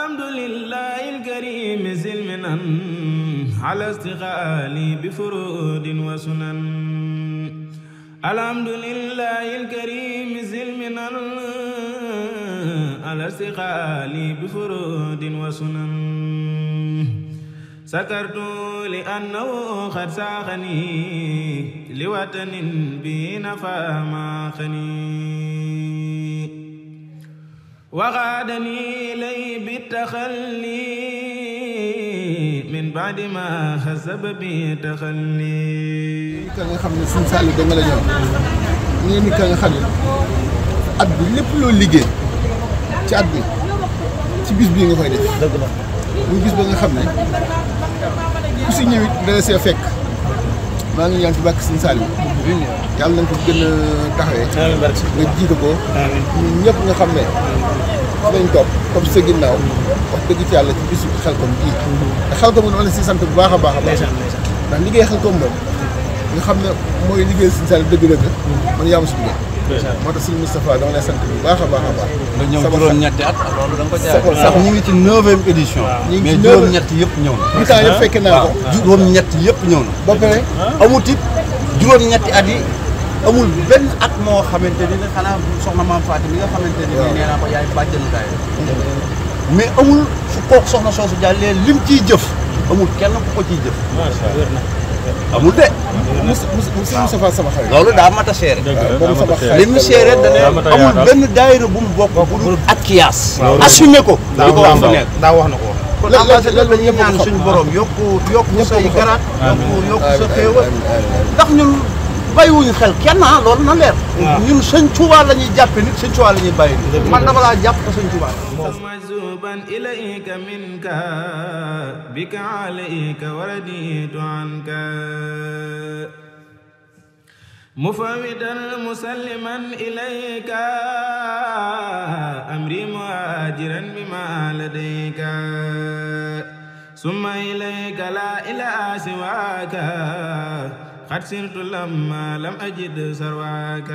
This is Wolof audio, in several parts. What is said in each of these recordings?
الحمد لله الكريم سلمنا على استقالي بفروض وسنن الحمد لله الكريم سلمنا على استقالي بفروض وسنن سكرت لأنه قد ساقني لوطن به نفى ما خني وغادني إلي بالتخلي من بعد ما حسب بي تخلي ka nga xam ne suñu Saliou da nga la ñor ñii ni ka nga xam ne at bi lépp loo liggéey ci at bi ci bis bii nga koy def dëgg la muy bis ba nga xam ne ku si ñëwit dana see fekk maa ngi ñaan ci bàkk suñu Saliou yàlla nañ ko gën a taxawee nga jiite ko ñun ñëpp nga xam ne lañ topp comme sa ginnaaw wax dëgg ci yàlla ci bisu Xelcom bii te Xelcom noonu la si sant bu baax a baax a baax ndax liggéey Xelcom moom nga xam ne mooy liggéey Sëñ Saliou dëgg-dëgg man yaa ma si dugal moo tax Sëñ Moustapha dama lay sant bu baax a baax a baax nga ñëw juróom-ñetti at loolu da nga ko jaay sax ñu ngi ci 9e édition mais juróom-ñett yëpp ñëw na temps yëpp fekke naa ko juróom-ñett yëpp ñëw na ba pare amut it juróom-ñetti at yi amul benn at moo xamante ni xanaa soxna maam Fatou mi nga xamante ni nee naa ko yaay bàjjanu daay mais amul fu kooku soxna soosu jàllee lim ciy jëf amul kenn ku ko ciy jëf amul de Moustapha sama xarit loolu daa mat a seere li mu seere dane amul benn daayira bu mu bokk bu dul ak kiyaas assumé ko di ko wax fu nekk daa wax na ko kon ambassadeur la ñuy ñaan suñu borom yokku say garaat yokku sa xéewal ndax ñun bàyyiwuñu xel kenn loolu na leer ñun Sëñ Tuubaa la ñuy jàppe nit Sëñ Tuubaa la ñuy bàyyi nit man dama laa jàpp ko Sëñ Tuubaa مجذوبا إليك منك بك عليك ورديت عنك مفوضا مسلما إليك أمري مهاجرا بما لديك ثم إليك لا إله سواك قد سرت لما لم أجد سرواك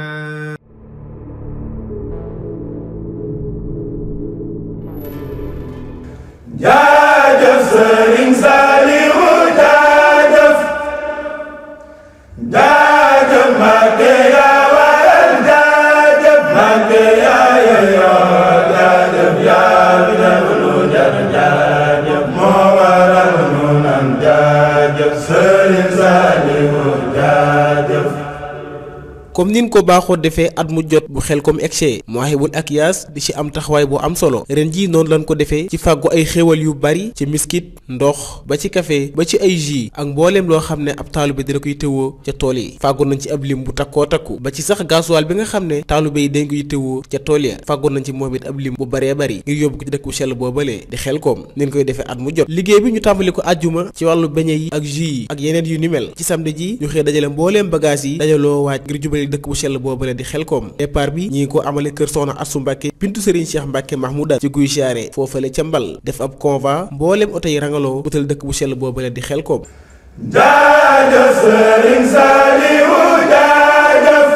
jaajëf Sëriñ Saliou jaajëf jaajëf Mbàkke yaa waral jaajëf Mbàkke yaa yeyoo jaajëf yaa bi def lu jar jaajëf moo waral nu nan jaajëf Sëriñ Saliou jaajëf comme nin ko baaxoo defee at mu jot bu Xelcom egsee Mawahibou Akyas di ci am taxawaay bu am solo ren jii noonu lañ ko defee ci fàggu ay xéwal yu bari ci miskit ndox ba ci café ba ci ay jus ak mbooleem loo xam ne ab taalibe dina koy teewoo ca tool yi fàggu nañ ci ab lim bu takkoo takku ba ci sax gasoil bi nga xam ne taalibe yi dañ koy teewoo ca tool ya fàggu nañ ci moom it ab lim bu baree bari ngir yóbbu ko ci dëkk bu sell boobalee di Xelcom nin koy defee at mu jot liggéey bi ñu tàmbali ko àjjuma ci wàllu beñe yi ak jus yi ak yeneen yu ni mel ci samedi ji ñu xëy dajale mbooleem bagage yi dajaloo waaj ngir jubali dëkk bu sell boobale di Xelcom départ bi ñi ngi ko amale kër Soxna Astou Mbàkke bintu Serigne Cheikh Mbàkke Mahmouda ci guy siyaare foofale ca mbal def ab convoi mbooleem oto yi rangaloo utal dëkk bu sell boobale di Xelcom jaajëf Serigne Saliou jaajëf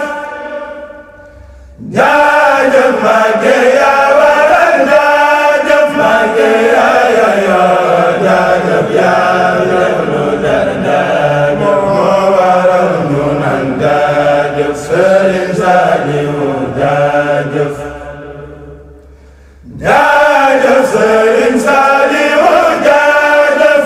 jaajëf Mbàkke yaa waral jaajëf Mbàkke yaa yeyoo jaajëf yaa def lu jar jaajëf moo waral nu nan jaajëf Sëriñ Saliou jaajëf jaajëf Sëriñ Saliou jaajëf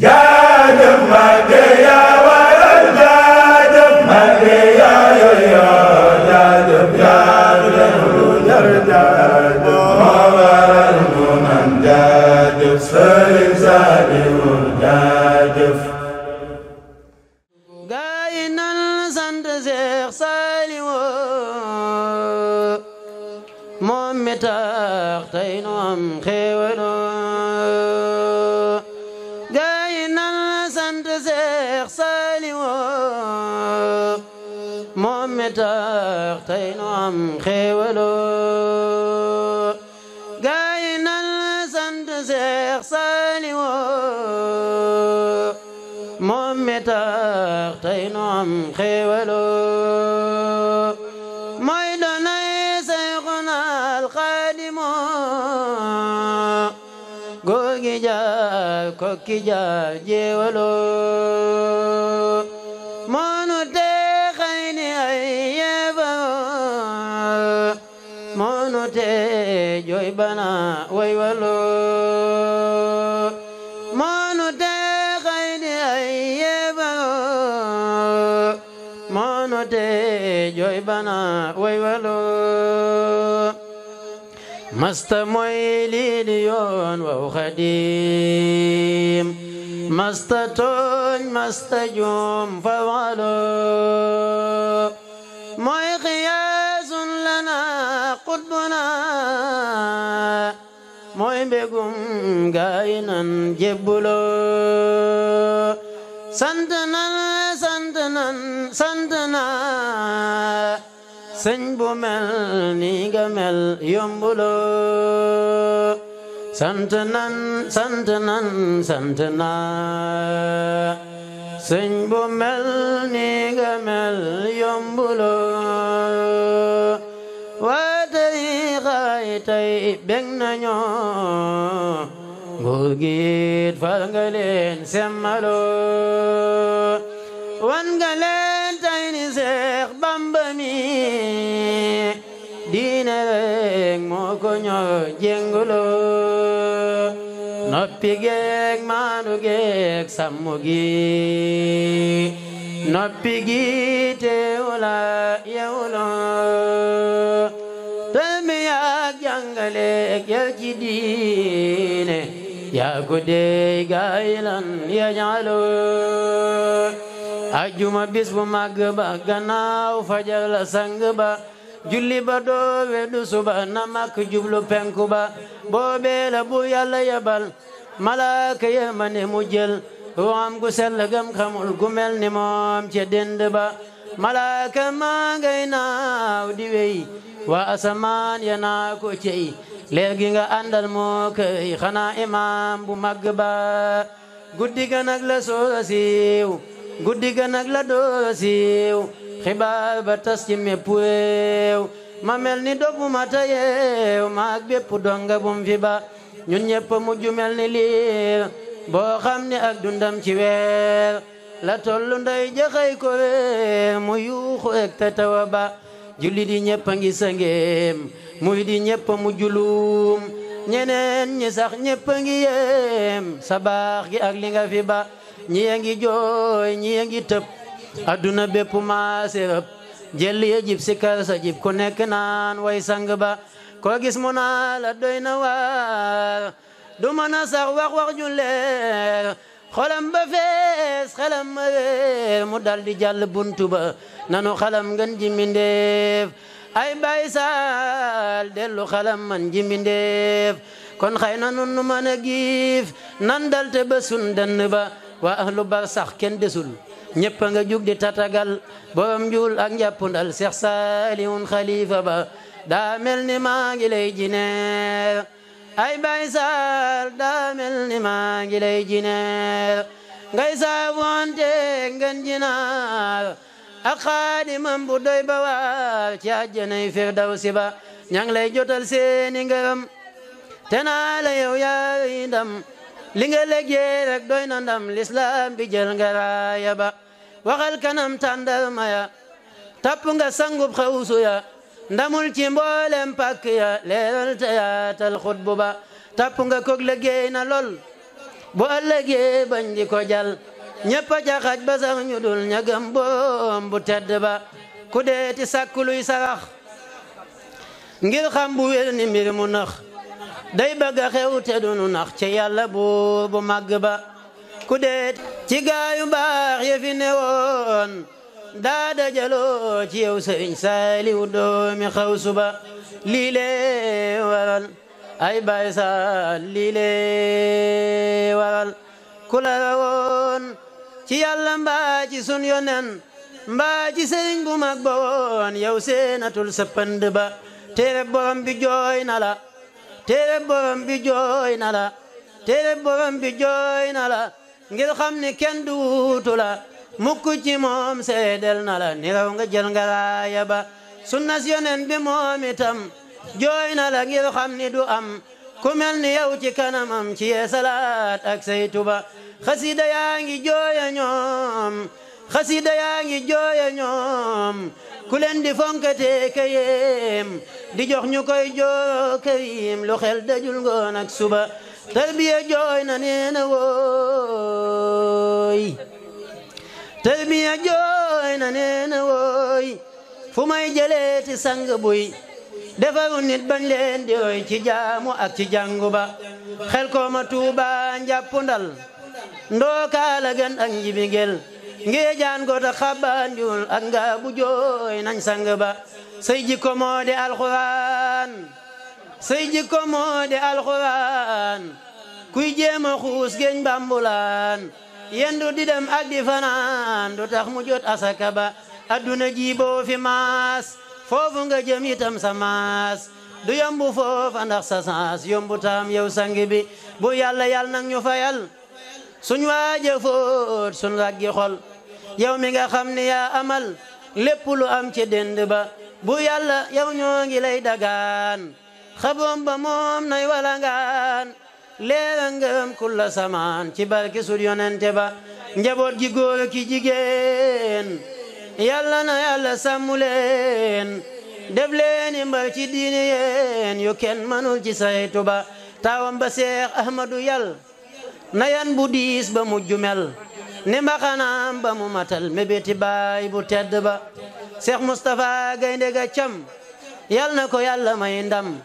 jaajëf Mbàkke yaa waral jaajëf Mbàkke yaa yeyoo jaajëf yaa def lu jar jaajëf moo waral nu nan jaajëf Sëriñ Saliou jaajëf moom mi tax tey nu am xéewalo gaa yi nan sant Seex Saaliw moom mi tax tey nu am xéewalo gaa yi nan sant Seex Saaliw moom mi tax tey nu am xéewalo mooy doonay Seyxuna al Xaadimu tokki jaar jeewaloo moonu te xayni ay yeebaroo moonu te jooy bana way waloo moonu te xayni ay yeebaroo moonu te jooy bana way waloo masta mooy lii di yoon waw xadim masta tooñ masta juum fa waloo mooy xiyaasun lana qutbuna mooy mbégum gaay nan jébbuloo sant nan sëñ bu mel ni nga mel yombuloo sant nan sëñ bu mel ni nga mel yombuloo waa tariixaay tey bég nañoo nguur gi fal nga leen semmaloo wan nga leen tay ni Seex Bamba mi diine rek moo ko ñor jénguloo noppi geek maanu geek sàmm gi noppi gi teewula yewuloo tarbiyaak jàngaleek yar ci diine yaa ko dey gaayilan ya ñaaloo ajjuma bis bu màgg ba gannaaw fajar la sang ba julli ba doo weddu suba na mak jublu penku ba boobee la bu yàlla yabal malaaka ya ma ne mu jël ruuxam gu sell gam xamul gu mel ni moom ca dend ba malaaka maa ngay naaw di wey waa asamaan ya naa ko cey leer gi nga àndal moo këy xanaa imaam bu màgg ba guddi ga nag la soora siiw guddi ga nag la doora siiw xibaar ba tas ci mépp réew ma mel ni dog bu ma tayeew maag bépp donga bum fi ba ñun ñëpp mujj mel ni liir boo xam ne ak dundam ci weer la tollu nday jaxay ko weer mu yuuxu ek ta tawa ba julli di ñëpp a ngi sëngeem muy di ñëpp mu julum ñeneen ñi sax ñëpp a ngi yem sa baax gi ak li nga fi ba ñi a ngi jooy ñi a ngi tëb adduna bépp maase rëb jël ya jib si kar sa jib ku nekk naan way sang ba koo gis mu naa la doy na waar du mën a sax wax ju leer xolam ba fees xelam ma réer mu dal di jàll buntu ba nanu xalam ngeen ji mindeef ay bay saal dellu xalam man ji mindeef kon xëy na nun nu mën a giif nan dal te ba sun dënn ba waa ahlu bar sax kenn desul ñëpp nga jug di tatagal borom njuul ak njàppundal Seex Saalihun xalifa ba daa mel ni maa ngi lay jineer ay bay saal daa mel ni maa ngi lay jineer ngay saabonte ngeen jinaar ak xaadimam bu doy ba waar ci àjjanay firdawsi ba ñang lay jotal seeni ngërëm te naa la yow yaay ndam li nga liggéey rek doy na ndam lislaam bi jël nga raaya ba waxal kanam tàndarma ya tapp nga sangub xawsu ya ndamul ci mboolem pàkk ya leeral te yaatal xutbu ba tapp nga koog liggéey na lool bu ëllëgee bañ di ko jal ñëpp a jaxaj ba sax ñu dul ñagam boom bu tedd ba ku deeti sàkkuluy sarax ngir xam bu wér ni mbir mu nax day bëgg a xew te dunu nax ci yàlla buur bu màgg ba ku deeti ci gaayu baax ya fi newoon daa dajaloo ci yow sëriñ Saaliw doomi Xawsu ba lii lee waral ay baay saal lii lee waral ku la rawoon ci yàlla mbaa ci sun yonen mbaa ci sëriñ bu mag ba woon yow seenatul sa pënd ba téere borom bi jooy na la téere borom bi jooy na la téere borom bi jooy na la ngir xam ni kenn duutu la mukk ci moom seedel na la ni raw nga jël nga raaya ba sunnas yonen bi moom itam jooy na la ngir xam ni du am ku mel ni yow ci kanamam ci yee salaat ak say tuba xasida yaa ngi jooya ñoom xasida yaa ngi jooya ñoom ku leen di fonkate kayem di jox ñu koy joo kayim lu xel dajul ngoon ak suba tarbiya jooy na neena wooy tarbiya jooy na neena wooy fu may jëleeti sang buy defaru nit bañ leen di roy ci jaamu ak ci jàngu ba xel ko ma Tuuba njàppu ndal ndookaala gën ak njibigel ngeejaan ko ta xabanjul ak nga bu jooy nañ sang ba say jikko moo di alxuraan say jikko moo di alxuraan kuy jéema xuus geñ bambulaan yendu di dem ak di fanaan du tax mu jot asaka ba adduna jiiboo fi maas foofu nga jëm itam sa maas du yombu foofa ndax sa saas yombu taam yow sangi bi bu yàlla yàlla nag ñu fayal suñ waaja foot suñ raggi xol yow mi nga xam ne yaa amal lépp lu am ci dend ba bu yàlla yow ñoo ngi lay dagaan xaboom ba moom nay walangaan leera ngëm kulla samaan ci barke sur yonente ba njaboot gi góor ki jigéen yàlla na yàlla sàmmu leen def leen mbal ci diine yeen yu kenn mënul ci saytu ba taawam ba Seex Ahmadu yàll na yan bu diis ba mujj mel ni mbaxanaam ba mu matal mébéti baay bu tedd ba Seex Mustafa gaynde ga cam yal na ko yàlla may ndam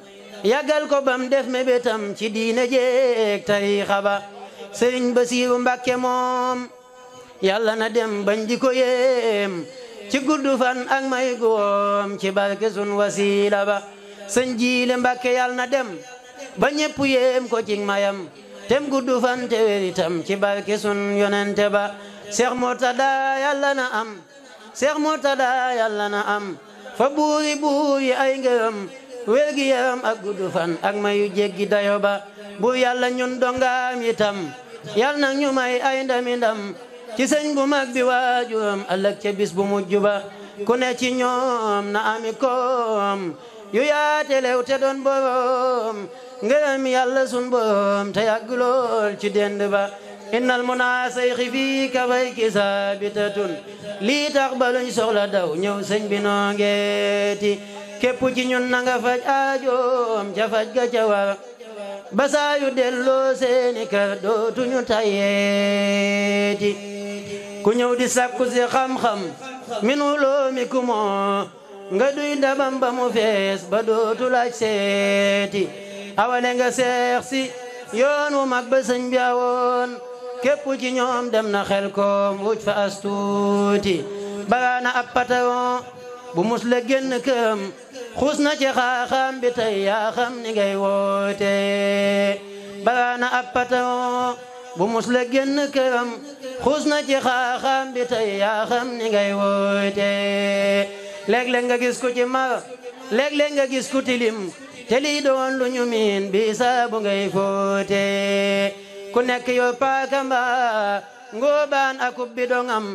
yàggal ko bam def mébétam ci diine jeeg tariixa ba Sëriñ Basiiru Mbàkke moom yàlla na dem bañ di ko yéem ci guddu fan ak may goom ci barke sun wasiila ba Sëñ Jiile Mbàkke yàlla na dem ba ñépp yéem ko ci mayam tem guddu fan te wéritam ci barke sun yonente ba Seex Murtada yàlla na am Seex Murtada yàlla na am fa buuri buuri ay ngërëm wérgi yaram ak guddu fan ak mayu jéggi dayo ba bu yàlla ñun dongaam itam yàlla na ñu may ay ndami ndam ci sëñ bu mag bi waajuram ëllëg ca bis bu mujj ba ku ne ci ñoom na ami koom yu yaate lew te doon borom ngërëm yàlla sun borom te yàgg lool ci dend ba innal munasayxi fii ka fay ki sabitatun lii tax ba luñ soxla daw ñëw sëñ bi noo ngeeti képp ci ñun na nga faj aajoom ca faj ga ca war ba saa yu delloo seeni kër dootuñu tayeeti ku ñëw di sakku si xam-xam min uloomi kumoo nga duy ndabam ba mu fees ba dootu laaj seeti awale nga seex si yoon wu mag ba sëñ bi awoon képp ci ñoom dem na xel koom wuj fa astuuti baraana ab pataron bu mus la génn këram xuus na ci xaaxaam bi tey yaa xam ni ngay woote baraana ab pataron bu mus la génn këram xuus na ci xaaxaam bi tey yaa xam ni ngay woote léeg-léeg nga gis ku ci mar léeg-léeg nga gis ku tilim te lii doon lu ñu miin bi saabu ngay foote ku nekk yow paaka mbaa ngóobaan akub bi dongam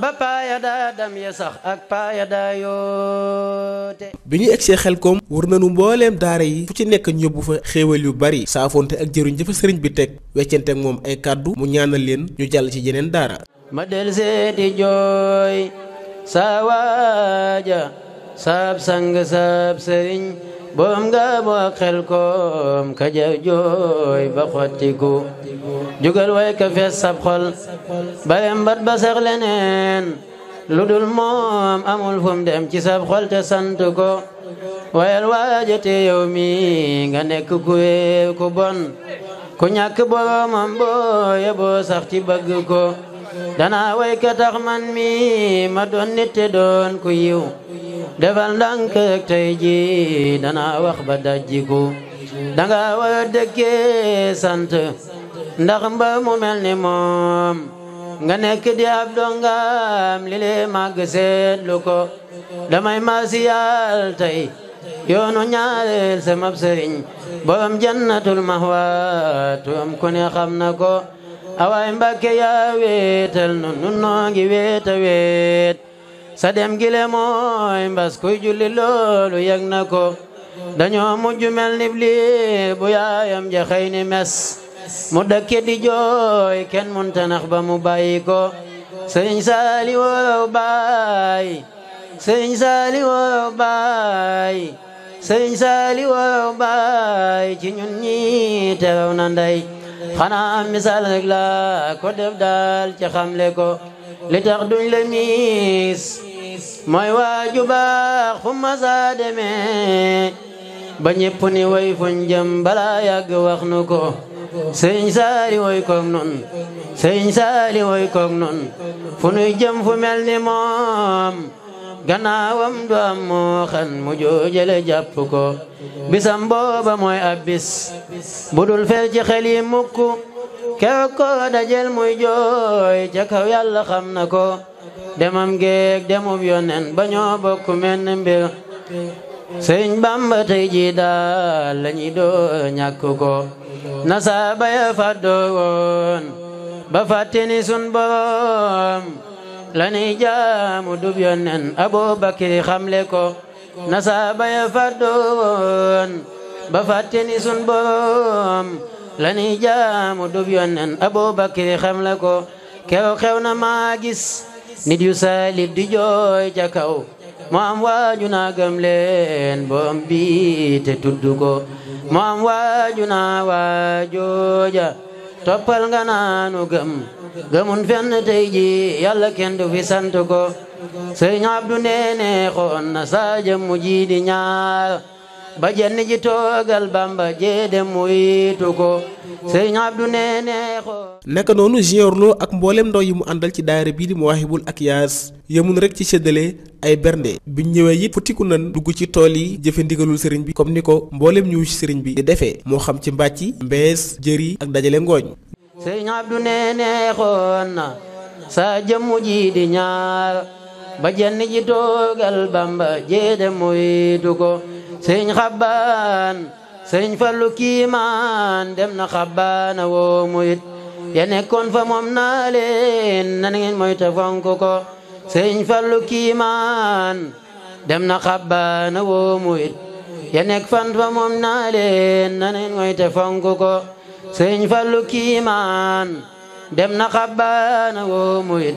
ba paaya daa dam ya sax ak paaya daa yoote. bi ñu egsee Xelkom wër nañu mbooleem daara yi fu ci nekk ñu yóbbu fa xéewal yu bari saafonte ak jëruñ jëfa sëriñ bi teg weccante ak moom ay kàddu mu ñaanal leen ñu jàll ci jeneen daara. ma del seeti jooy saa waaja saab sang saab sëriñ boom nga boo Xelkom ka jar jooy ba xottiku jugal way ka fees sab xol bare mbat ba sax leneen lu dul moom amul fum dem ci sab xol te sant ko wayal waajate yow mi nga nekk ku wéer ku bon ku ñàkk boromam booye boo sax ci bëgg ko danaa way ka tax man mi ma doon nit te doon ku yiw defal ndànk rek tey ji danaa wax ba dajjiku danga war a dëkkee sant ndax mba mu mel ni moom nga nekk di ab dongam li lee màgg seetlu ko damay maasiyal tey yoonu ñaareel sama sëriñ borom jannatul mahwa turam ku ne xam na ko awaay Mbàkke yaa weetal nun noo ngi weeta weet sa dem gile mooy mbas kuy julli loolu yëg na ko dañoo mujj mel ni lii bu yaayam ja xëy ni mes mu dëkke di jooy kenn munta nax ba mu bàyyi ko sëriñ saali woo baay sëriñ saali woo baay sëriñ saali woo baay ci ñun ñi teew na ndey xanaa misaal rek la ko def daal ci xamle ko li tax duñ la miis mooy waaju baax fu ma saa demee ba ñépp ni way fuñ jëm balaa yàgg wax nu ko sëriñ saali woy koog nun sëriñ saali woy koog nun fu nuy jëm fu mel ni moom gannaawam du am moo xan mu joojale jàpp ko bisam booba mooy ab bis budul fel ci xel yi mukk keroog ko dajel muy jooy ca kaw yàlla xam na ko demam geeg demub yonen ba ñoo bokk menn mbir sëriñ Bamba tey ji daal lañuy doo ñàkk ko nasaaba ya fàddoo woon ba fàtte ni sun borom lañuy jaamu dub yonen Abubakar xamle ko nasaaba ya fàddoo woon ba fàtte ni sun borom lañuy jaamu dub yonen Abubakar xamle ko kew xew na maa gis nit yu saalit di jooy ca kaw mu am waaju naa gëm leen boom bi te tudd ko mu am waaju naa waajooja toppal nga naanu gëmun fenn tey ji yàlla kenn du fi sant ko sëriñ Abdu neene xoon na saaja mu ji di ñaar ba jenn ji toogal Bamba jeede muytu ko sëriñ Abdu neene xoon naka noonu Junior Lo ak mboolem ndaw yi mu àndal ci daayira bii di Mawahibou Akyas yemun rek ci séddale ay bernde biñ ñëwee it futtiku nan dugg ci tool yi jëfe ndigalul sëriñ bi comme ni ko mboolem ñu ci sëriñ bi di defee moo xam ci mbàcc mbees jëri ak dajale ngooñ sëriñ Abdu neene xoon na saa jëmmu ji di ñaar ba jenn ji toogal Bamba jeede muytu ko sëriñ Xabbaan sëriñ Fallu kiimaan dem na Xabbaana woo muyit ya nekkoon fa moom naa leen na ngeen moyta fonk ko sëriñ Fallu kiimaan dem na Xabbaana woo muyit ya nekk fan fa moom naa leen na ngeen moyta fonk ko sëriñ Fallu kiimaan dem na Xabbaana woo muyit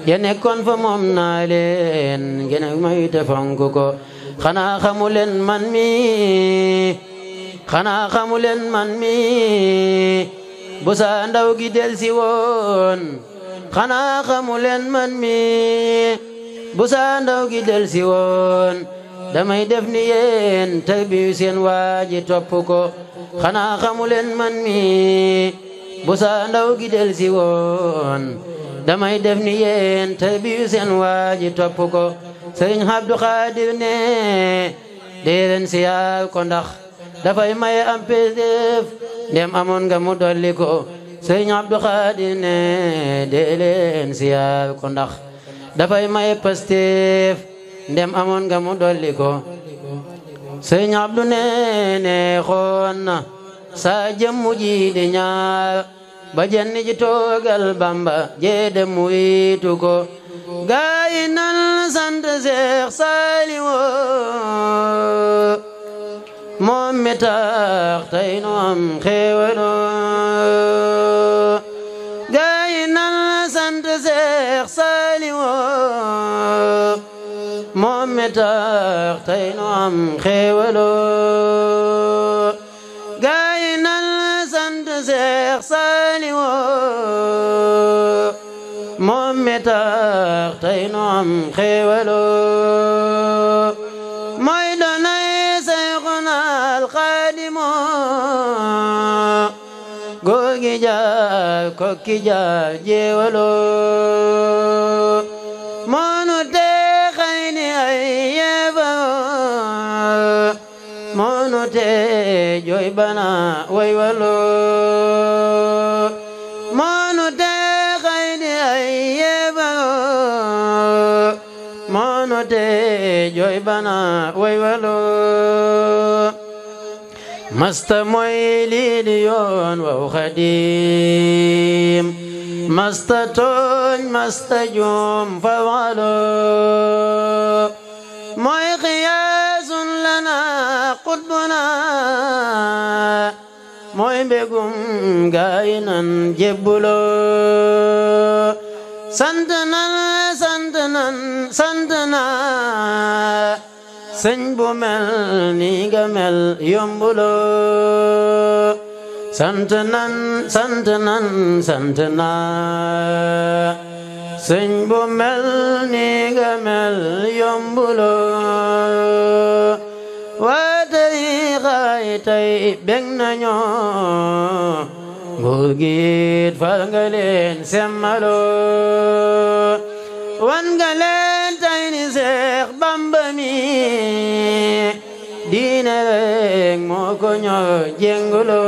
ya nekkoon fa moom naa leen ngeen moyta fonk ko xanaa xamuleen man mi xanaa xamuleen man mi bu saa ndaw gi del si woon xanaa xamuleen man mi bu saa ndaw gi del si woon damay def ni yéen tarbiyu seen waaji topp ko xanaa xamuleen man mi bu saa ndaw gi del si woon damay def ni yéen tarbiyu seen waaji topp ko sëriñ Abdu Xaadir ne dee leen siyaar ko ndax dafay maye am pdf ndem amoon nga mu dolli ko sëriñ Abdu Xaadir ne dee leen siyaar ko ndax dafay maye pastef ndem amoon nga mu dolli ko sëriñ Abdu ne xoon na saa jëmmu ji di ñaar ba jenn ji toogal Bamba jeede muytu ko gaay nan sant Seex Saaliwu moom mi tax tey nu am xéewalo gaay nan sant Seex Saaliwu moom mi tax tey nu am xéewalo gaay nan sant Seex Saaliwu moom mi tax tey nu am xéewalo mooy doonay Seyxuna Alxaadimu góor gi jaar kokki jaar jéewalo moonu tee xay ni ay yeefaro moonu tee jooy bana way walo moonu tee xay ni ay yeefaro moonu tee jooy bana way walo masta mooy lii di yoon waw Xaadim masta tooñ masta juum fa walo mooy xiyaasun lana qutbuna mooy mbégum gaay nan jébbulo sant nan sëñ bu mel ni nga mel yombulo sant nan sëñ bu mel ni nga mel yombulo waa tariixa yi tey bég nañoo nguur gi fal nga leen semmalo wan nga leen tey ni Seex Bamba mi diine rek moo ko ñor jéngulo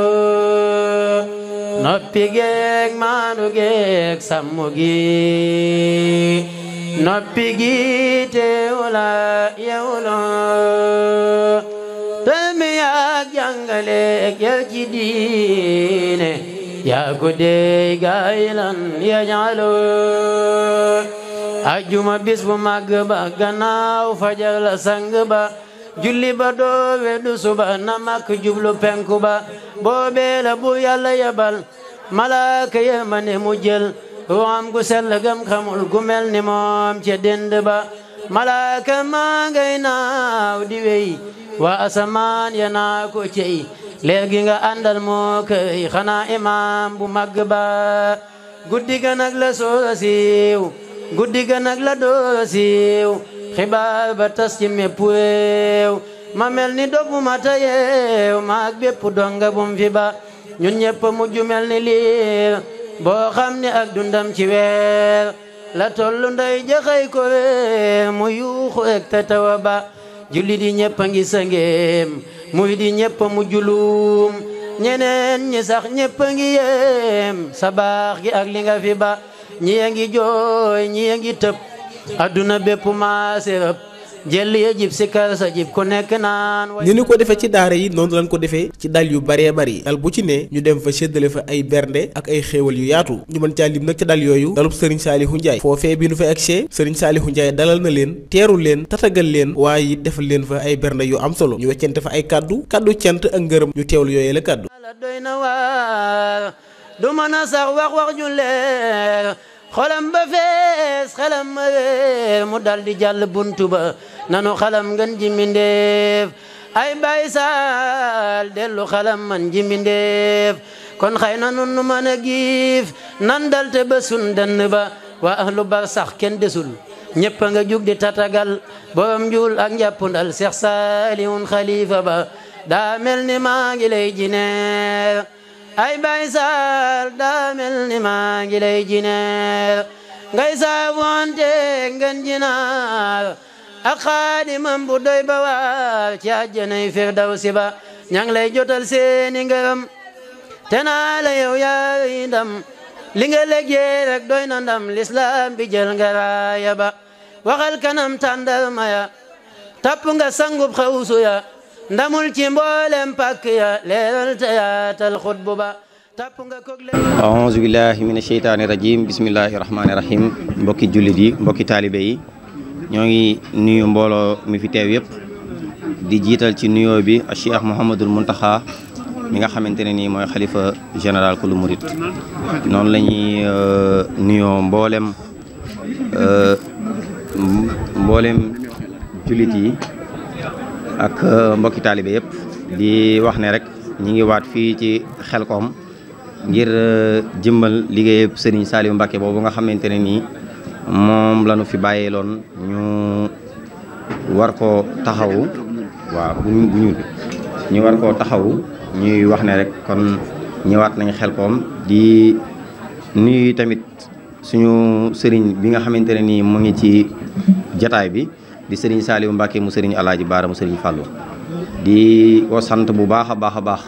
noppi geek maanu geek sàmmu gi noppi gi teewula yewulo tarbiya ak jàngaleek yar ci diine yaa ko dey gaay lan ya ñaalo ajjuma bis bu màgg ba gannaaw fajar la sang ba julli ba doo weddu suba na mak jublu penku ba boobee la bu yàlla yabal malaaka yërmande mu jël ruuxam gu sell gam xamul gu mel ni moom ca dend ba malaaka maa ngay naaw di wey waa asamaan ya naa ko cey leer gi nga àndal moo këy xanaa imaam bu màgg ba guddi ga nag la soora siiw guddi ga nag la doora siiw xibaar ba tas ci mépp réew ma mel ni dog mu mata yeew maag bépp donga bum fi ba ñun ñëpp mujj mel ni liir boo xam ne ak dundam ci weer la tollu nday jaxay ko weer mu yuuxu ek te tawa ba julli di ñëpp a ngi sangeem muy di ñëpp mu julum ñeneen ñi sax ñëpp a ngi yeem sa baax gi ak li nga fi ba ñi a ngi jooy ñi a ngi tëb adduna bépp maase rëb jël ya jib si kar sa jib ku nekk naan ni ñu ko defee ci daara yi noonu lañ ko defee ci dal yu baree bari dal bu ci ne ñu dem fa séddale fa ay bernde ak ay xéewal yu yaatu ñu mën caa lim nag ca dal yooyu dalub Serigne Saliou Ndiaye foofee bi nu fa egsee Serigne Saliou Ndiaye dalal na leen teeru leen tatagal leen waaye it defal leen fa ay bernde yu am solo ñu weccante fa ay kaddu cant ak ngërëm ñu teewlu yooyee la kaddu doy na waar du mën a sax wax ju leer xolam ba fees xelam ma réer mu dal di jàll buntu ba nanu xalam ngeen ji mbindeef ay Baay Saal dellu xalam man ji mbindeef kon xëy na nun nu mën a giif nan dal te ba sun dënn ba waa ahlu bar sax kenn desul ñëpp nga jug di tatagal borom njuul ak njàppundal Seex Saalihun xalifa ba daa mel ni maa ngi lay jineer ay Baay Saal daa mel ni maa ngi lay jineer ngay saabonte ngeen jinaar ak xaadimam bu doy ba waar ci àjjanay firdawsi ba ña ngi lay jotal seeni ngërëm te naa la yow yaay ndam li nga liggéey rek doy na ndam lislaam bi jël nga raaya ba waxal kanam tàndarma ya tapp nga sangub xawsu ya ndamul ci mboolem pàkk ya leeral te yaatal xutbu ba tapp nga koog a'uuzu billahi mina sheytaani rajim bismillahi rahmaani rahim mbokki jullit yi mbokki taalibe yi ñoo ngi nuyu mbooloo mi fi teew yëpp di jiital ci nuyoo bi Cheikh Mouhamadul Mountakha mi nga xamante ne nii mooy xalifa général kulu murit noonu la ñuy nuyoo mboolem jullit yi ak mbokki taalibe yëpp di wax ne rek ñi ngi waat fii ci Xelkom ngir jëmmal liggéeyub Serigne Saliou Mbacké boobu nga xamante ne nii moom la ñu fi bàyyeeloon ñu war koo taxawu waaw bu ñu war koo taxawu ñuy wax ne rek kon ñëwaat nañ Xelkom di nuyu tamit suñu sëriñ bi nga xamante ne nii mu ngi ci jataay bi di Serigne Saliou Mbacké mu Serigne Alaaji Baara mu Serigne Fallou di ko sant bu baax a baax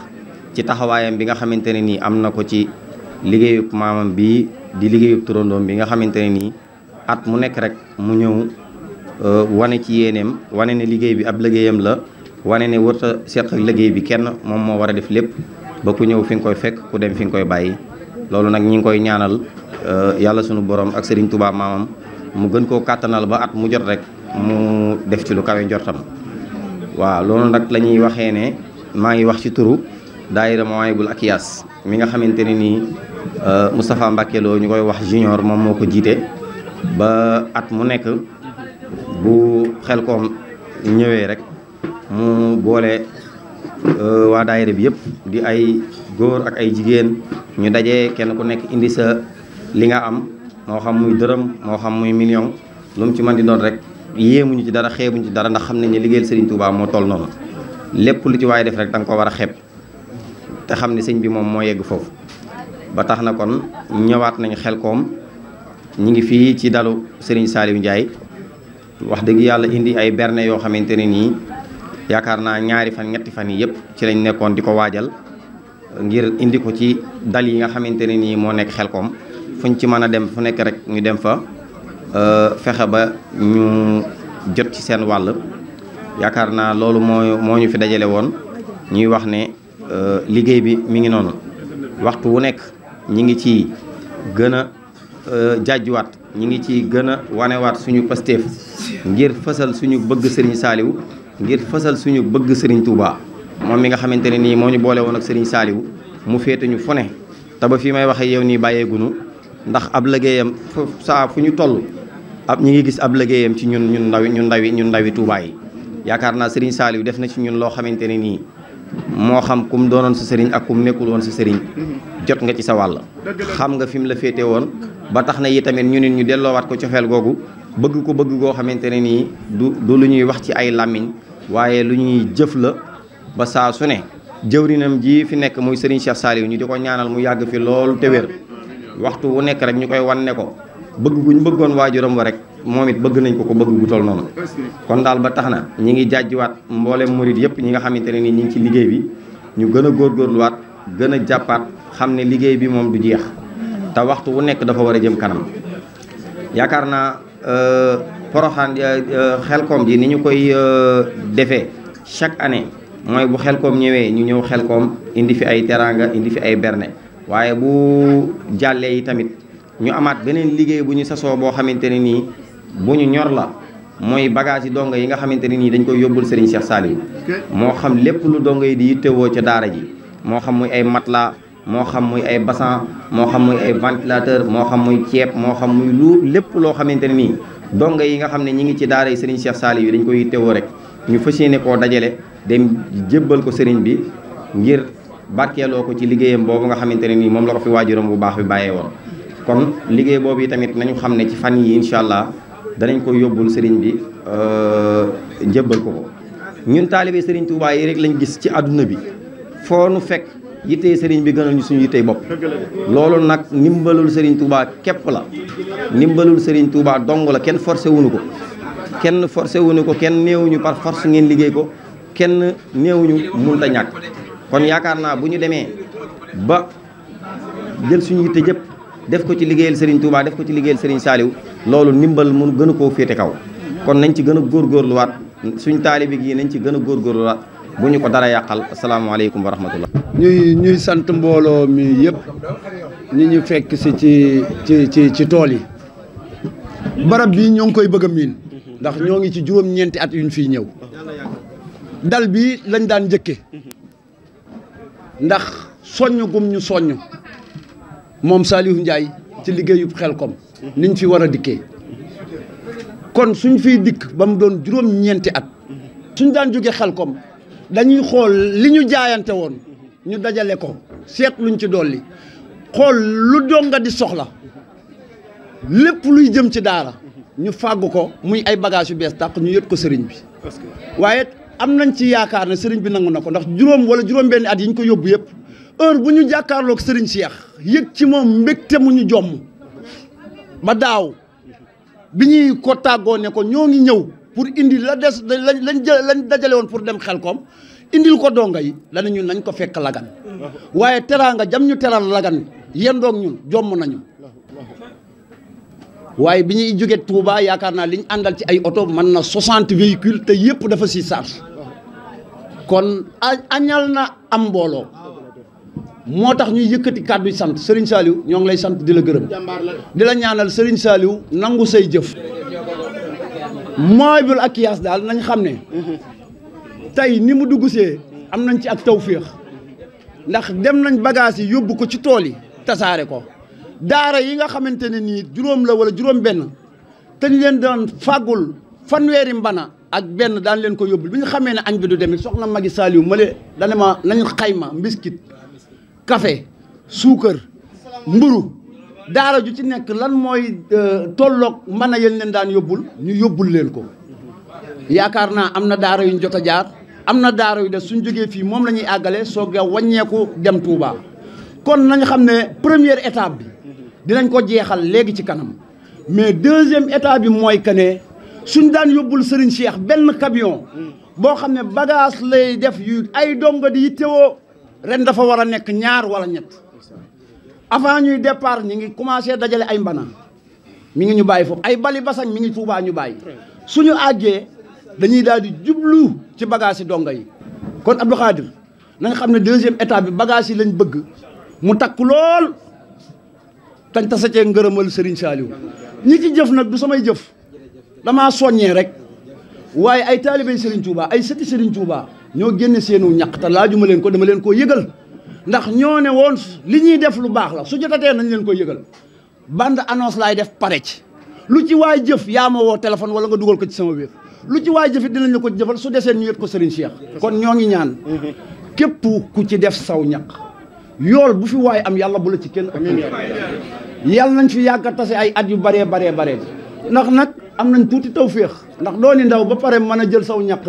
ci taxawaayam bi nga xamante ne nii am na ko ci liggéeyub maamam bi di liggéeyub turandoom bi nga xamante ne nii at mu nekk rek mu ñëw wane ci yéeneem wane ne liggéey bi ab liggéeyam la wane ne warta seq ak liggéey bi kenn moom moo war a def lépp ba ku ñëw fi nga koy fekk ku dem fi nga koy bàyyi loolu nag ñi ngi koy ñaanal yàlla sunu borom ak Serigne Touba maamam mu gën koo kàttanal ba at mu jot rek mu def ci lu kawe njortam waaw loolu nag la ñuy waxee ne maa ngi wax ci turu daayira Mawahibou Akyas mi nga xamante ne nii Moustapha Mbacké Lo ñu koy wax junior moom moo ko jiite ba at mu nekk bu Xelkom ñëwee rek mu boole waa daayira bi yëpp di ay góor ak ay jigéen ñu daje kenn ku nekk indi sa li nga am moo xam muy dërëm moo xam muy million lu mu ci mën di doon rek yéemuñu ci dara xeebuñu ci dara ndax xam nañ ne liggéeyal Serigne Touba moo toll noonu lépp lu ci waaye def rek da nga ko war a xeeb te xam ne sëñ bi moom moo yegg foofu. ba tax na kon ñëwaat nañ Xelkom ñi ngi fii ci dalu Serigne Saliou Ndiaye wax dëgg yàlla indi ay berne yoo xamante ne nii yaakaar naa ñaari fan ñetti fan yi yëpp ci lañ nekkoon di ko waajal ngir indi ko ci dal yi nga xamante ne nii moo nekk Xelkom fuñ ci mën a dem fu nekk rek ñu dem fa fexe ba ñu jot ci seen wàll yaakaar naa loolu moo ñu fi dajale woon ñuy wax ne liggéey bi mi ngi noonu waxtu wu nekk ñi ngi ci gën a jàjjuwaat ñi ngi ci gën a wanewaat suñu pasteef ngir fësal suñu bëgg Serigne Saliou ngir fësal suñu bëgg Serigne Touba moom mi nga xamante ne nii moo ñu boole woon ak Serigne Saliou mu féete ñu fu ne te ba fii may waxe yow nii bàyyeegunu ndax ab liggéeyam saa fu ñu toll ñi ngi gis ab liggéeyam ci ñun ndawi Touba yi yaakaar naa Serigne Saliou def na ci ñun loo xamante ne nii moo xam kum doonoon sa sëriñ ak kum nekkul woon sa sëriñ jot nga ci sa wàll xam nga fi mu la féete woon ba tax na yi tamit ñu nit ñu delloowaat ko cofeel googu bëgg ko bëgg goo xamante ne nii du lu ñuy wax ci ay làmmiñ waaye lu ñuy jëf la ba saa su ne jëwrinam ji fi nekk muy Serigne Cheikh Saliou ñu di ko ñaanal mu yàgg fi loolu te wér waxtu wu nekk rek ñu koy wan ne ko bëgg gu ñu bëggoon waajuram wa rek moom it bëgg nañ ko bëgg gu toll noonu kon daal ba tax na ñi ngi jàjjiwaat mboolem murid yëpp ñi nga xamante ne nii ñi ngi ci liggéey bi ñu gën a góorgóorluwaat gën a jàppaat xam ne liggéey bi moom du jeex te waxtu wu nekk dafa war a jëm kanam yaakaar naa Porokhane Xelkom ji ni ñu koy defee chaque année mooy bu Xelkom ñëwee ñu ñëw Xelkom indi fi ay teraanga indi fi ay berne waaye bu jàllee yi tamit ñu amaat beneen liggéey bu ñu sasoo boo xamante ne nii bu ñu ñor la mooy bagage yi dongo yi nga xamante ne nii dañ koy yóbbul Serigne Cheikh Saliou moo xam lépp lu dongo yi di yittewoo ca daara ji moo xam muy ay matelas moo xam muy ay bassan moo xam muy ay ventilateur moo xam muy ceeb moo xam muy lu lépp loo xamante ne nii dongo yi nga xam ne ñi ngi ci daara yi Serigne Cheikh Saliou yi dañ koy yittewoo rek ñu fas yéene koo dajale dem jébbal ko Serigne bi ngir barkeeloo ko ci liggéeyam boobu nga xamante ne nii moom la ko fi waajuram bu baax bi bàyyee woon kon liggéey boobu yi tamit nañu xam ne ci fan yi incha allah danañ ko yóbbul Serigne bi jébbal ko ñun taalibe Serigne Touba yi rek lañ gis ci àdduna bi foo nu fekk yittey Serigne bi gënal ñu suñu yittey bopp loolu nag ndimbalul Serigne Touba képp la ndimbalul Serigne Touba dong la kenn forcé wuñu ko kenn néewuñu par force ngeen liggéey ko kenn néewuñu mënut a ñàkk kon yaakaar naa bu ñu demee ba jël suñu yitte jëpp def ko ci liggéeyal Serigne Touba def ko ci liggéeyal Serigne Saliou loolu ndimbal mun gën a koo féete kaw kon nañ ci gën a góorgóorluwaat suñ taalibe gi nañ ci gën a góorgóorluwaat bu ñu ko dara yàqal asalaamaaleykum wa rahmatullah ñuy sant mbooloo mi yëpp ñi ñu fekk si ci tool yi barab bii ñoo ngi koy bëgg a miin ndax ñoo ngi ci juróom-ñeenti at yuñ fiy ñëw dal bi lañ daan njëkke ndax soññ gum ñu soññ moom Saliou Ndiaye ci liggéeyub Xelkom niñ fi war a dikkee kon suñ fiy dikk ba mu doon juróom-ñeenti at suñ daan jóge Xelkom dañuy xool li ñu jaayante woon ñu dajale ko seet luñ ci dolli xool lu donga di soxla lépp luy jëm ci daara ñu fàggu ko muy ay bagage yu bees tàq ñu yët ko sëriñ bi waaye am nañ ci yaakaar ne sëriñ bi nangu na ko ndax juróom wala juróom-benni at yi ñu ko yóbbu yëpp heure bu ñu jàkkaarloog sëriñ Cheikh yëg ci moom mbégte mu ñu jomm ba daaw bi ñuy ko tàggoo ne ko ñoo ngi ñëw pour indi la des lañ dajale woon pour dem Xelkom indil ko donga yi danañu nañ ko fekk lagan waaye teraanga jam ñu teral lagan yendoog ñun jomm nañu waaye bi ñuy jóge Touba yaakaar naa liñ àndal ci ay oto mën na 60 véhicules te yëpp dafa si charge kon añal na am mbooloo moo tax ñuy yëkkati kàddu yi sant Serigne Saliou ñoo ngi lay sant di la gërëm di la ñaanal Serigne Saliou nangu say jëf Mawahibou Akyas daal nañ xam ne tey ni mu dugg see am nañ ci ak tawféex ndax dem nañ bagage yi yóbbu ko ci tool yi tasaare ko daara yi nga xamante ne nii juróom la wala juróom benn te ñu leen doon fàggul fanweeri mbana ak benn daan leen ko yóbbul bi nga xamee ne añ bi du demit soxna Magi Saliou male dane ma nañ xayma mbiskit café suukar mburu daara ju ci nekk lan mooy tolloog mbana yéen leen daan yóbbul ñu yóbbul leen ko yaakaar naa am na daara yuñ jot a jaar am na daara yu def suñ jógee fii moom la ñuy àggale soog a wàññeeku dem Touba kon nañ xam ne première étape bi dinañ ko jeexal léegi ci kanam mais deuxième étape bi mooy que ne suñ daan yóbbul Serigne Cheikh benn camion boo xam ne bagage lay def yu ay dongo di yittewoo ren dafa war a nekk ñaar wala ñett avant ñuy départ ñi ngi commencé dajale ay mbana mi ngi ñu bàyyi foofu ay bali basañ mi ngi Touba ñu bàyyi suñu àggee dañuy daal di jublu ci bagage yi donga yi kon Abdou Khadir nañ xam ne deuxième étape bi bagage yi lañ bëgg mu takk lool tañ tasa cee ngërëmal Serigne Saliou ñi ci jëf nag du samay jëf damaa soññee rek waaye ay taalibey Serigne Touba ay sëti Serigne Touba ñoo génne seenu ñaq te laajuma leen ko dama leen koo yëgal ndax ñoo ne woon li ñuy def lu baax la su jotatee nañ leen ko yëgal bande annonce laay def pare ci lu ci waay jëf yaa ma woo téléphone wala nga dugal ko ci sama wér lu ci waay jëfit dinañ la ko jëfal su deseen ñu yët ko Serigne Cheikh kon ñoo ngi ñaan képp ku ci def saw ñaq yool bu fi waay am yàlla bu la ci kenn yàlla nañ fi yàgg a tase ay at yu baree ndax nag am nañ tuuti tawféex ndax dooni ndaw ba pare mën a jël saw ñaq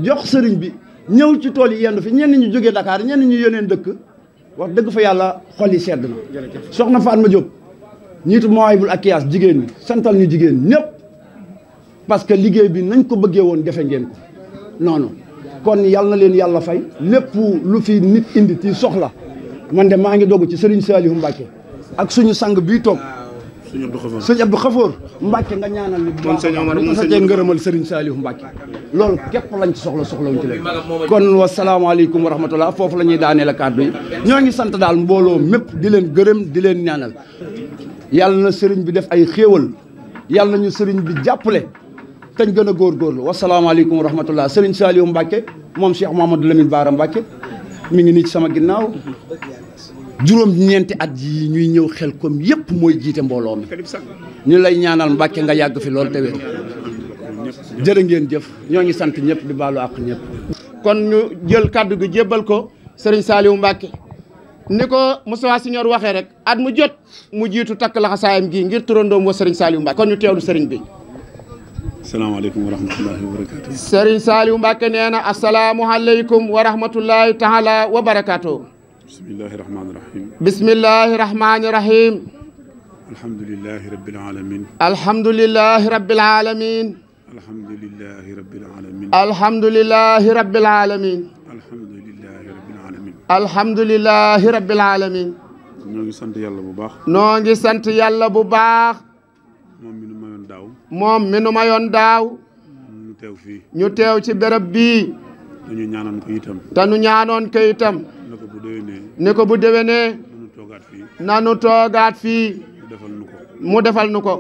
jox sëriñ bi ñëw ci tool yi yendu fi ñenn ñu jógee Dakar ñenn ñu yeneen dëkk wax dëgg fa yàlla xol yi sedd na soxna Fatma Diop ñiitu Mawahibou Akyas jigéen ñi santal ñu jigéen ñëpp parce que liggéey bi nañ ko bëggee woon defe ngeen ko noonu kon yàlla na leen yàlla fay lépp lu fi nit indi ci soxla man de maa ngi dogu ci Serigne Saliou Mbacke ak suñu sang bii toog sëñ Abdou Khafour Mbacke nga ñaanal ni bu sa cee ngërëmal Serigne Saliou Mbacke loolu képp lañ ci soxlawuñ ci leen kon wasalaamaaleykum wa rahmatullah foofu la ñuy daaneel kàddu yi ñoo ngi sant daal mbooloo mépp di leen gërëm di leen ñaanal yàlla na sëriñ bi def ay xéewal yàlla nañu sëriñ bi jàppale tañ gën a góorgóorlu wasalaamaaleykum wa rahmatullah Serigne Saliou Mbacke moom Cheikh Mamadou Lamine Bara Mbacke mi ngi nii ci sama ginnaaw juróom-ñeenti at yi ñuy ñëw xel comme yëpp mooy jiite mbooloo mi ñu lay ñaanal Mbàkke nga yàgg fi loolu te wér jërë ngeen jëf ñoo ngi sant ñëpp di baalu àq ñëpp. kon ñu jël kàddu gi jébbal ko Serigne Saliou Mbacke ni ko Moustapha Signor waxee rek at mu jot mu jiitu takk laxasaayam gi ngir turandoom wa Serigne Saliou Mbacke kon ñu teewlu Serigne bi. asalaamaaleykum wa rahmatullahi wa barakaatu. Serigne Saliou Mbacke nee na asalaamualeykum wa rahmatullahi taala wa barakaatu. bismillahi rahmaani rahim. bismillahi rahmaani rahim. alhamdulilahi rabbil alamin. alhamdulilahi rabbil alamin. alhamdulilahi rabbil alamin. alhamdulilahi rabbil alamin. alhamdulilahi rabbil alamin. alhamdulilahi rabbil alamin. ñoo ngi sant yàlla bu baax. noo ngi sant yàlla bu baax. moom mi nu mayoon daaw. moom mi nu mayoon daaw. ñu teew fii. ñu teew ci béréb bii. dañu ñaanoon ko itam. te nu ñaanoon ko itam. ne ko bu déwénee. ne ko bu déwénee. nanu toogaat fii. nanu toogaat fii. mu defal nu ko. mu defal nu ko.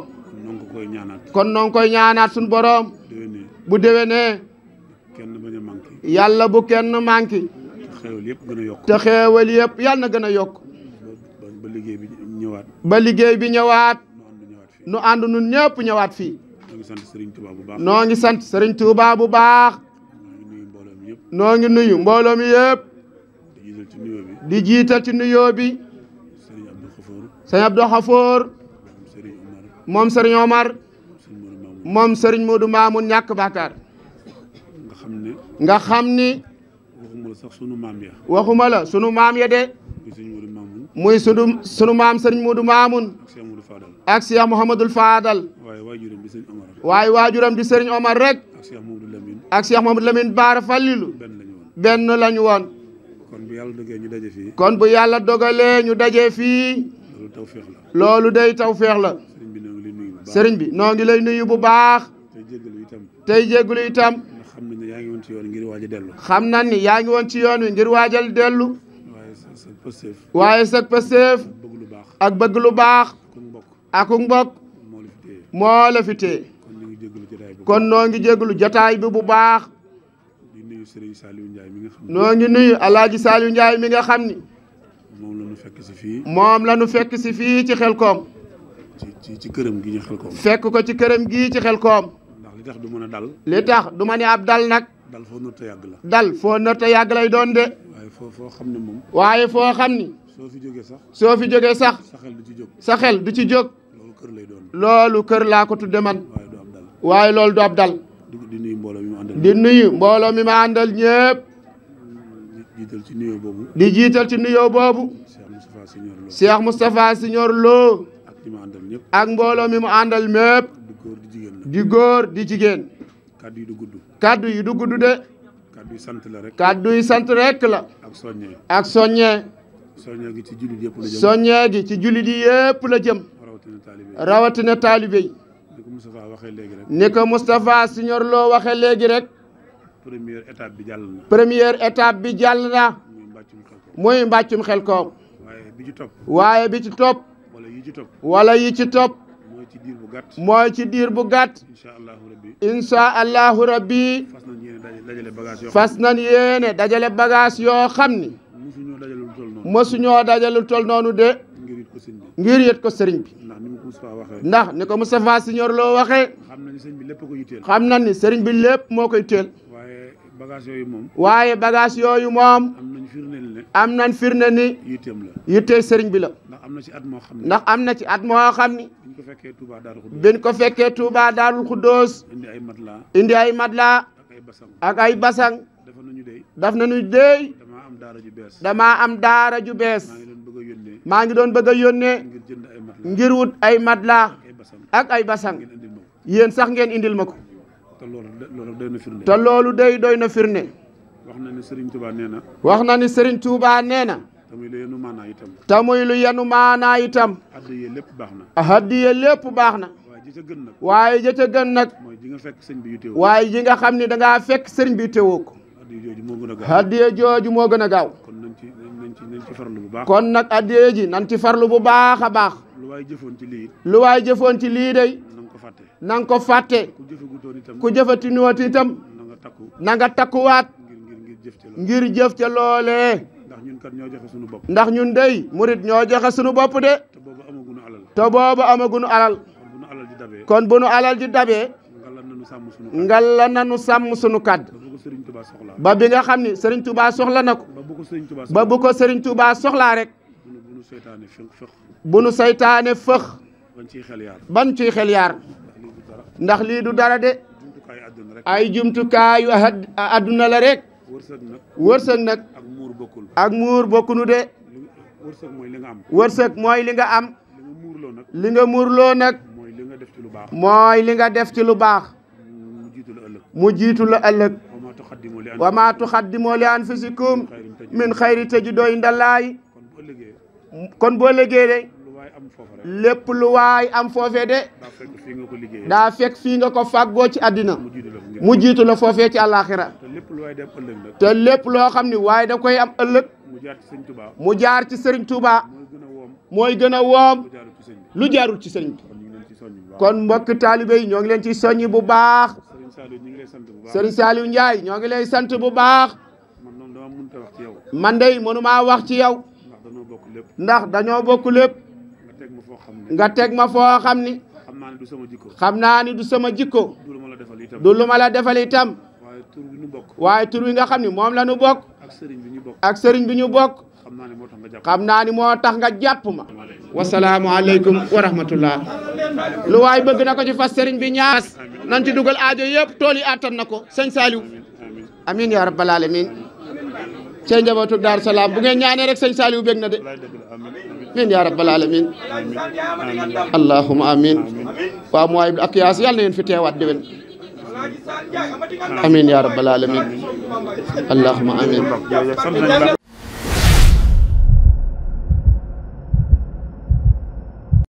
noo ngi koy ñaanaat. kon noo ngi koy ñaanaat suñu boroom. déwénee. bu déwénee. kenn bañ a manqué. yàlla bu kenn manqué. te xéewal yëpp gën a yokk. te xéewal yëpp yàlla na gën a yokk. ba liggéey bi ñëwaat. ba liggéey bi ñëwaat. nu ànd nun ñëpp ñëwaat fii. noo ngi sant Serigne Touba bu baax. noo ngi sant Serigne Touba bu baax. noo ngi nuyu mbooloo mi yëpp. di jiital ci nuyoo bi. sëñ Abdou Khafour. moom Serigne Omar. moom Serigne Modou Mamoun ñàkk bàkkaar. nga xam ni. waxuma la sax sunu maam ya. waxuma la sunu maam ya de. muy sunu maam Serigne Modou Mamoun. ak Cheikh Mouhamadul Fadal. waaye waajuram di Serigne Omar rek. ak Cheikh Mouhamadou Lamine Bara Fallilu. benn lañu woon. kon bu yàlla dogalee ñu daje fii. kon bu yàlla dogalee ñu daje fii. loolu tawféex la. loolu day tawféex la. Serigne bi noo ngi lay nuyu bu baax. tey jégalu itam. xam nañ ne yaa ngi woon ci yoon ngir waaj a dellu. xam nañ ni yaa ngi woon ci yoon wi ngir waajal dellu. waaye sa pësteef. ak bëgg lu baax. ak mbokk. moo la fi téye. kon noo ngi jégalu jotaay bi bu baax. Serigne Saliou Ndiaye mi nga xam ne. noo ngi nuyu Alaaji Saliou Ndiaye mi nga xam ni. moom la ñu fekk si fii. moom la ñu fekk si fii ci Xelkom. ci këram gi ñu Xelkom. fekk ko ci këram gii ci Xelkom. ndax li tax du mën a dal. li tax du ma ne ab dal nag. dal foo nërta yàgg la. dal foo nërta yàgg lay doon de. waaye foo xam ne moom. waaye foo xam ni. soo fi jógee sax. soo fi jógee sax. sa xel du ci jóg. sa xel du ci jóg. loolu kër lay doon. loolu kër laa ko tudde man. waaye du ab dal. waaye loolu du ab dal. di nuyu mbooloo mi ma àndal. di nuyu mbooloo mi ma àndal ñëpp. jiital ci nuyoo boobu. di jiital ci nuyoo boobu. Cheikh Moustapha Signor Lo. ak ñi ma àndal ñëpp. ak mbooloo mi mu àndal mépp. di góor di jigéen. kaddu yi du gudd. kaddu yi du gudd de. kaddu yi sant la rek. kaddu yi sant rek la. ak soññee. ak soññee. soññee gi ci jullit yëpp la jëm. soññee gi ci jullit yi yëpp la jëm. rawatina taalibe yi. ni ko Moustapha waxee léegi rek. ni ko Moustapha Signor Lo waxee léegi rek. première étape bi jàll na. première étape bi jàll na. muy mbàccum Xelkom. waaye bi ci topp. waaye bi ci topp. wala yi ci topp. wala yi ci topp. mooy ci diir bu gàtt. mooy ci diir bu gàtt. incha allahu rabbi. incha allahu rabbi. fas nañ yéene dajale bagage yoo. fas nañ yéene dajale bagage yoo xam ni. mosuñoo dajale lu toll noonu. mosuñoo dajale lu toll noonu de. ngir yët ko sëriñ bi. ngir yët ko sëriñ bi. ndax ni ma ko Moustapha waxee. ndax ni ko Moustapha Signor Lo waxee. xam na ni sëriñ bi lépp ko yitteel. xam na ni sëriñ bi lépp moo koy teel. waaye bagage yooyu moom. waaye bagage yooyu moom. am nañ firnde ne. am nañ firnde ni. yitteem la. yittee sëriñ bi la. ndax am na ci at moo xam ne. ndax am na ci at moo xam ni. biñ ko fekkee Touba Darou Khoudoss. biñ ko fekkee Touba Darou Khoudoss. indi ay matelas. indi ay matelas. ak ay basang. ak ay basang. dafa nañu dey. daf nañu dey. damaa am daara ju bees. damaa am daara ju bees. maa ngi doon bëgg a yónnee. maa ngi doon bëgg a yónnee. ngir jënd ay matelas. ngir wut ay matelas. ak ay basang. ngeen indil ma ko. yéen sax ngeen indil ma ko. te loolu doy na firnde. te loolu doy na firnde. wax na ni Serigne Touba nee na. wax na ni Serigne Touba nee na. tamuy lu yenu maanaa itam. tamuy lu yenu maanaa itam. addiye lépp baax na. addiye lépp baax na. waaye ji ca gën nag. waaye ji ca gën nag. mooy ji nga fekk sëñ bi yu teewoo. waaye ji nga xam ne dangaa fekk sëriñ bi teewoo ko. addiye jooju moo gën a gaaw. addiye jooju moo gën a gaaw. kon nañ ci farlu bu baax. kon nag addiye ji nañ ci farlu bu baax a baax. lu waay jëfoon ci lii. lu waay jëfoon ci lii day. na nga ko fàtte. na nga ko fàtte. ku jëfagutoon itam. ku jëfatinoot itam. na nga takku. na nga takkuwaat. ngir jëf ca loolee. ndax ñun kat ñoo joxe suñu bopp. ndax ñun dey murit ñoo joxe suñu bopp de. te boobu amaguñu alal. te boobu amaguñu alal. kon bu nu alal di dabee. ngalla nanu sàmm suñu kàddu. ba bi nga xam ni Serigne Touba soxla na ko. ba bu ko Serigne Touba soxlaa rek. bu nu saytaane fëx. ban ciy xel yaar. ndax lii du dara de. ay jumtukaayu adduna la rek. wërsëg nag. ak muur bokkunu de. wërsëg mooy li nga am. wërsëg mooy li nga am. li nga muurloo nag. mooy li nga def ci lu baax. mooy li nga def ci lu baax. mu jiitu la ëllëg. wa maa tuxaddimoo li anfusikum min xayri tajiduhu indallaahi. kon boo liggéey de. lépp lu waay am foofee de. daa fekk fii nga ko fàggoo ci àddina. mu jiitu la foofee ci àllaaxira. te lépp loo xam ni waaye da koy am ëllëg. mu jaar ci Serigne Touba. mooy gën a woom lu jaarul ci sëriñ bi. kon mbokk taalibe yi ñoo ngi leen ci soññi bu baax. Serigne Saliou Ndiaye ñoo ngi lay sant bu baax. man dey mënumaa wax ci yow. ndax dañoo bokk lépp. nga teg ma foo xam ni. xam naa ni du sama jikko. du lu ma la defal itam. waaye tur wi nga xam ni moom la ñu bokk. ak sëriñ bi ñu bokk. xam naa ni moo tax nga jàpp ma. wasalaamualeykum wa rahmatullah. lu waay bëgg na ko ci fas sëriñ bi ñaas. nan ci dugal aajo yëpp tool yi attan na ko sëñ Saliou. amiin yaa rabbal alamin. cey njabootu Daaru Salaam bu ngeen ñaanee rek sëñ Saliou bég na de. amiin yaa rabbal alamin. allahumma amiin. waaw mooy ak yaas yàlla na ngeen fi teewaat déwén. amiin yaa rabbal alamin. allahumma amiin.